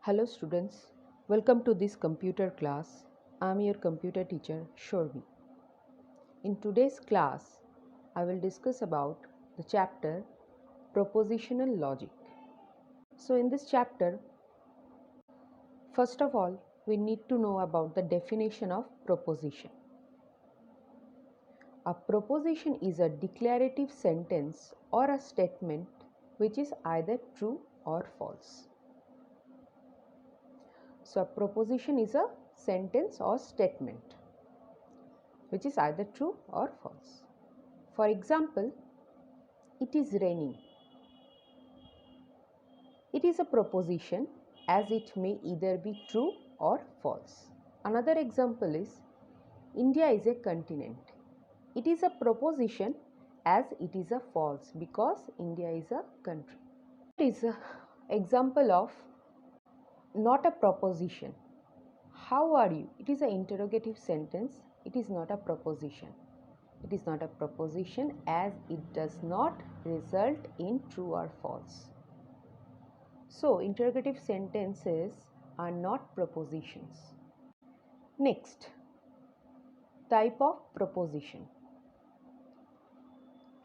Hello students, welcome to this computer class. I am your computer teacher Shorvi. In today's class, I will discuss about the chapter Propositional Logic. So in this chapter, first of all, we need to know about the definition of proposition. A proposition is a declarative sentence or a statement which is either true or false. So a proposition is a sentence or statement which is either true or false. For example, it is raining. It is a proposition as it may either be true or false. Another example is India is a continent. It is a proposition as it is a false because India is a country. It is an example of not a proposition. How are you? It is an interrogative sentence. It is not a proposition. It is not a proposition as it does not result in true or false. So, interrogative sentences are not propositions. Next, type of proposition.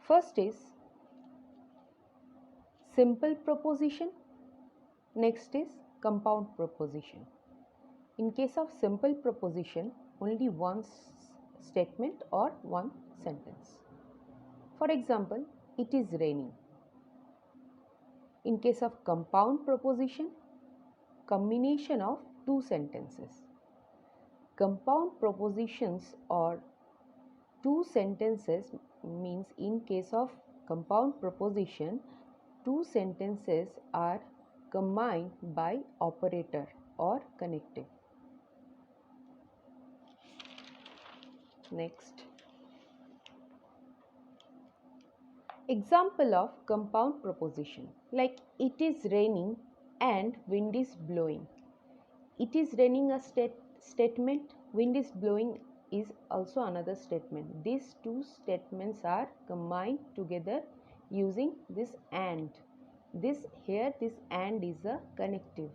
First is simple proposition. Next is compound proposition. In case of simple proposition, only one statement or one sentence. For example, it is raining. In case of compound proposition, combination of two sentences. Compound propositions or two sentences means in case of compound proposition, two sentences are combined by operator or connective. Next, example of compound proposition like it is raining and wind is blowing. It is raining a statement, wind is blowing is also another statement. These two statements are combined together using this and. This and is a connective.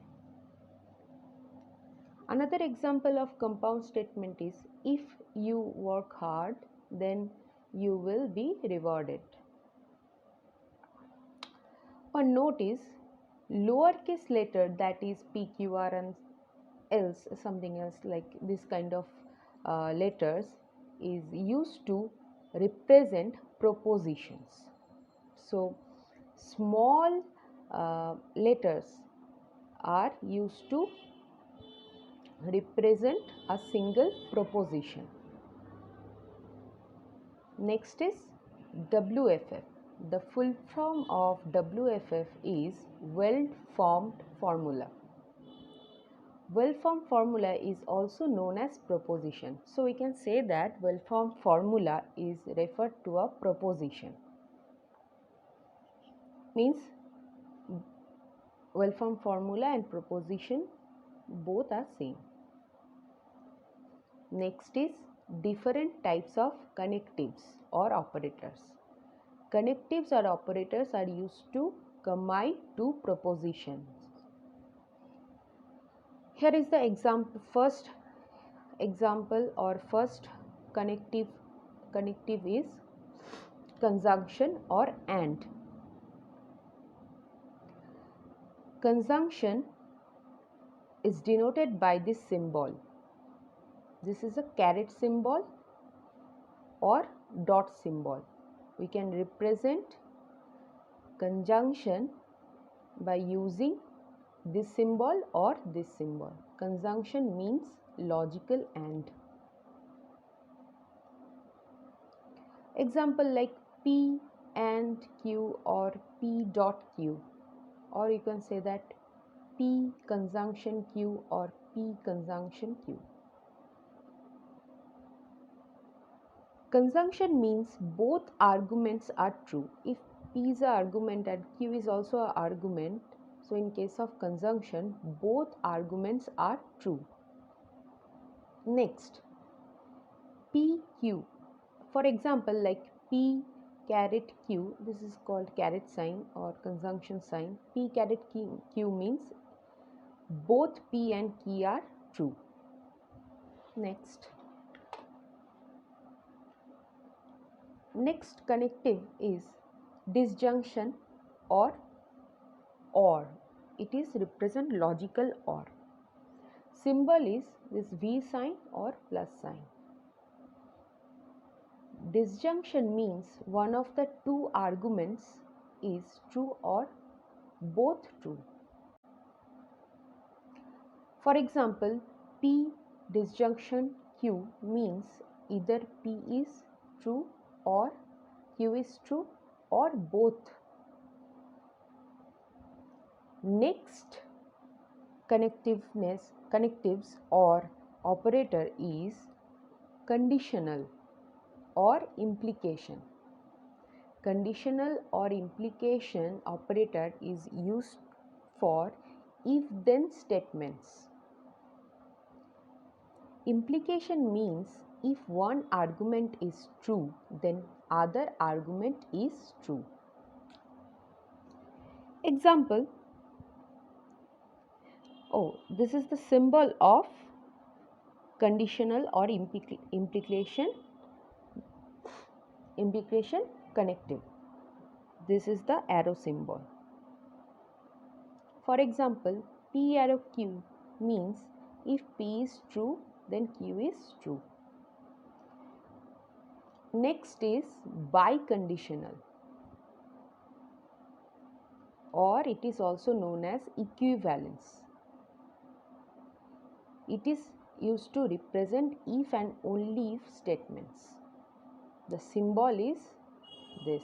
Another example of compound statement is if you work hard, then you will be rewarded. A note is lowercase letter, that is PQR and else something else like this kind of letters is used to represent propositions. So small letters are used to represent a single proposition. Next is WFF. The full form of WFF is well-formed formula. Well-formed formula is also known as proposition. So we can say that well-formed formula is referred to a proposition. Means well-formed formula and proposition both are same. Next is different types of connectives or operators. Connectives or operators are used to combine two propositions. Here is the first example or first connective is conjunction or and. Conjunction is denoted by this symbol. This is a caret symbol or dot symbol. We can represent conjunction by using this symbol or this symbol. Conjunction means logical and. Example like P and Q or P dot Q, or you can say that P conjunction Q or P conjunction Q. Conjunction means both arguments are true. If P is an argument and Q is also an argument, so in case of conjunction, both arguments are true. Next, PQ. For example, like P caret Q, this is called caret sign or conjunction sign. P caret Q means both P and Q are true. Next connective is disjunction or OR. It is represent logical OR. Symbol is this V sign or plus sign. Disjunction means one of the two arguments is true or both true. For example, P disjunction Q means either P is true or Q is true or both. Next connectives or operator is conditional or implication. Conditional or implication operator is used for if-then statements. Implication means if one argument is true, then other argument is true. Example, this is the symbol of conditional or implication connective. This is the arrow symbol. For example, P arrow Q means if P is true, then Q is true. Next is biconditional, or it is also known as equivalence. It is used to represent if and only if statements. The symbol is this.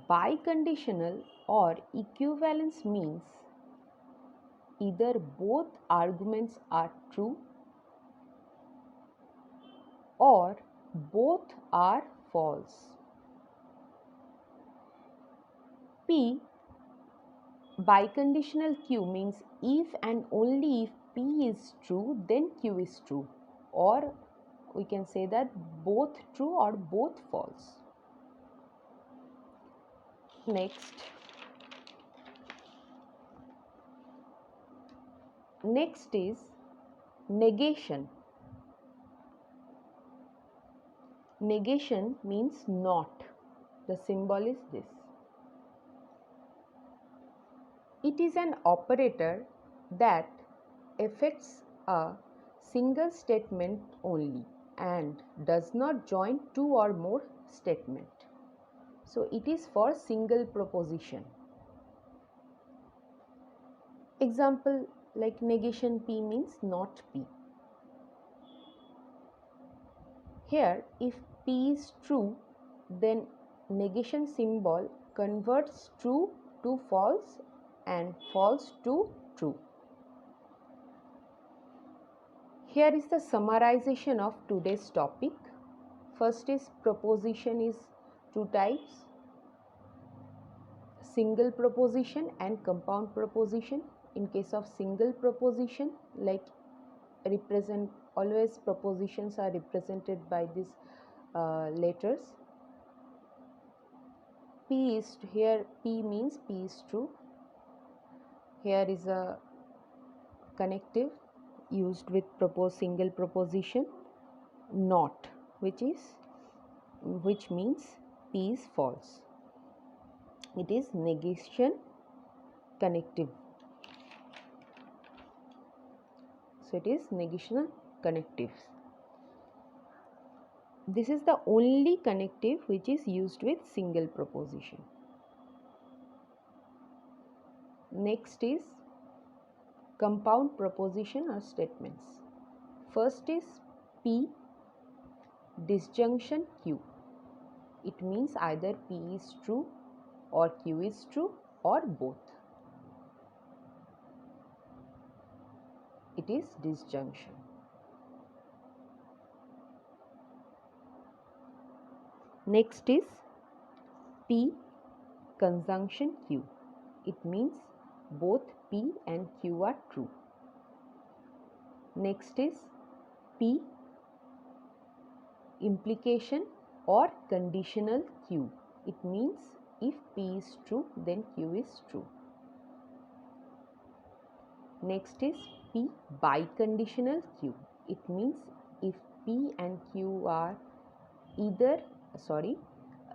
Biconditional or equivalence means either both arguments are true or both are false. P biconditional Q means if and only if P is true, then Q is true, or we can say that both true or both false. Next is negation. Negation means not. The symbol is this. It is an operator that affects a single statement only and does not join two or more statements. So it is for single proposition. Example like negation P means not P. Here if P is true, then negation symbol converts true to false and false to true. Here is the summarization of today's topic. First is proposition is two types: single proposition and compound proposition. In case of single proposition, like always propositions are represented by these letters. P is here, P means P is true. Here is a connective used with single proposition, not, which means P is false. It is negation connective. So it is negational connectives. This is the only connective which is used with single proposition. Next is compound proposition or statements. First is P disjunction Q. It means either P is true or Q is true or both. It is disjunction. Next is P conjunction Q. It means both P and Q are true. Next is P implication or conditional Q. It means If P is true, then Q is true. Next is P biconditional Q. It means if P and Q are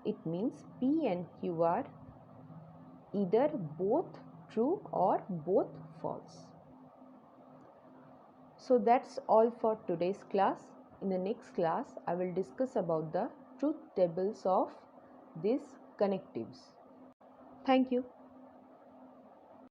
it means P and Q are either both true or both false. So that's all for today's class. In the next class, I will discuss about the truth tables of these connectives. Thank you.